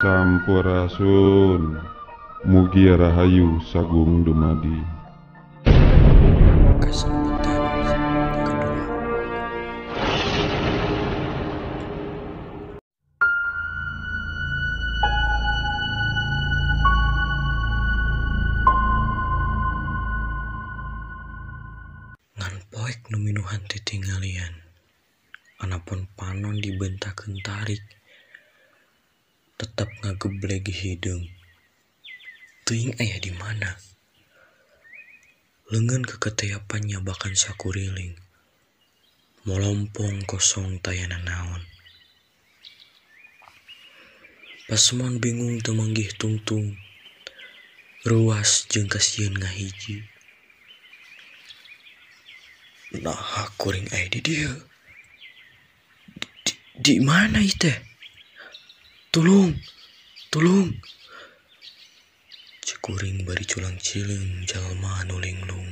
Sampurasun. Mugi rahayu sagung dumadi. Kesempatan kedua. Ngan poek nu minuhan titinggalian. Anapun panon dibentakeun tarik, tetap ngagebleg hideung. Teuing aya di mana? Leungeun keketeapan nyabakan sakuriling. Molompong kosong tayana naon. Pasemon bingung teu manggih tungtung. Ruas jeung kasieun ngahiji. Nah, kuring aya di dieu. Di mana ieu teh? Tulung. Cek kuring bari culang cileung jalma nu linglung.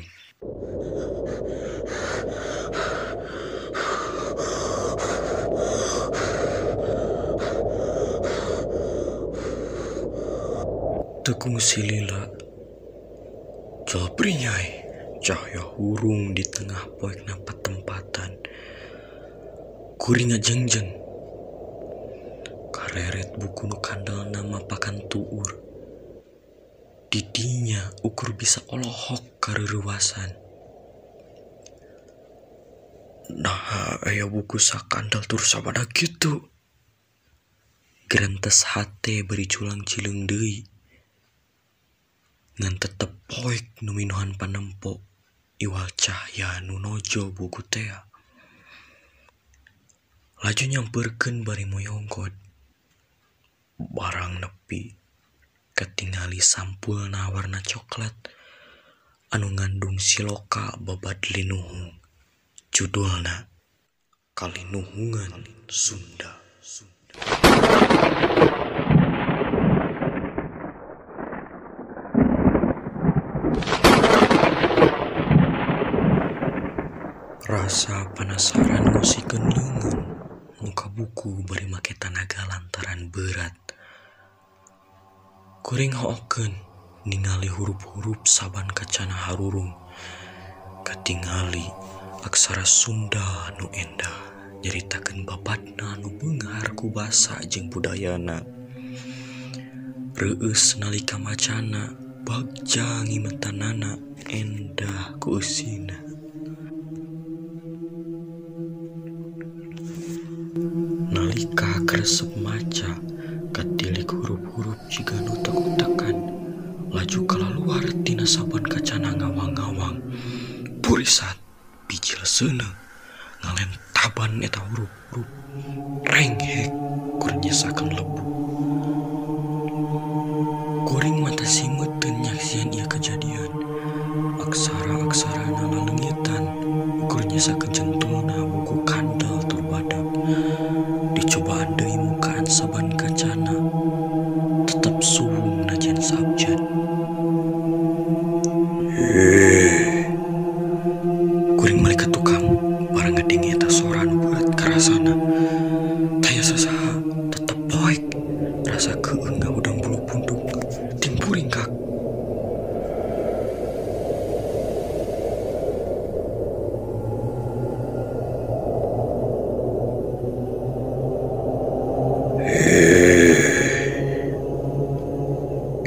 Tekung silila. Jalpri nyai. Cahaya hurung di tengah poekna patempatan. Kuring ngajengjeng. Kareret buku nu kandalna mapakan tuur. Didinya ukur bisa olohok kareuruasan. Nah, aya buku sakandal tur sabada kitu. Gerentes hate beri culang cileung deui. Ngan tetep poek nu minuhan panempo. Iwal cahya nu nojo buku teh. Laju nyamperkeun bari moyongkod. Barang nepi. Ketingali sampulna warna coklat. Anu ngandung siloka babad linuhung. Judulna Kalinuhungan Sunda. Rasa penasaran ngusikeun leungeun. Muka buku bari make tanaga lantaran berat. Kuring hookeun ningali huruf-huruf saban kacana harurung. Katingali aksara Sunda nu endah. Nyaritakeun babadna nu beunghar ku basa jeung budayana. Reueus nalika macana bagja ngimetanana endah ku eusina. Nalika kresep maca katilik huruf-huruf jiga nu tekutekan. Laju kalaluar tina saban kacana ngawang-ngawang. Purisat bijil seuneu ngalentaban eta huruf-huruf. Renghek kuring nyesakeun lebu. Kuring mata simeut teu nyaksian ieu kejadian. Aksara-aksarana laleungitan ukur nyesakeun centulna buku kandel tur badag. Dicobaan deui mukaan saban kacana. Tetep suwung najan sabjad. Kuring meuli ka tukang barang ngedengi eta sora nu beut karasana. Taya sasaha tetep poek. Rasa keueung ngaudang bulu punduk. Timpuring kak.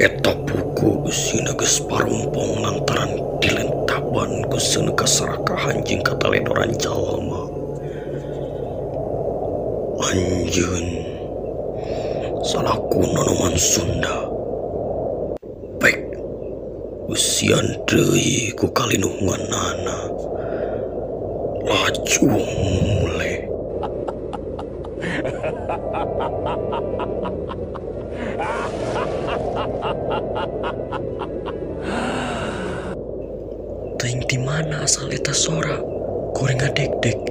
Eta buku eusina geus parompong lantaran dilentaban ku seuneu kaserakahan jeung kataledoran jalma. Anjeun salaku nonoman Sunda. Pek usian deui ku kalinuhunganana. Laju mule. Teuing di mana asal eta sora? Kuring ngadeg-deg.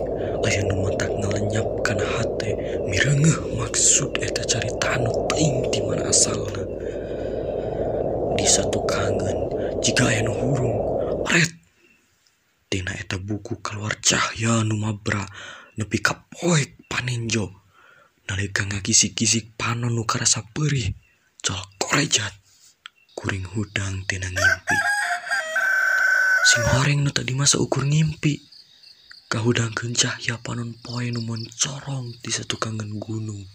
Aya nu mentak ngalenyap kana hate. Mireungeuh maksud eta carita anu teuing di mana asalna. Di satu kangen jika aya nu hurung. Ret. Dina eta buku keluar cahya nu mabra nepi ka poek panenjo. Nalika ngagisik-gisik panon nu karasa peurih. Col korejat kuring hudang tina ngimpi. Sing horeng nu tadi masa ukur ngimpi. Kahudangkeun cahya panon poe nu mencorong di satu kangen gunung.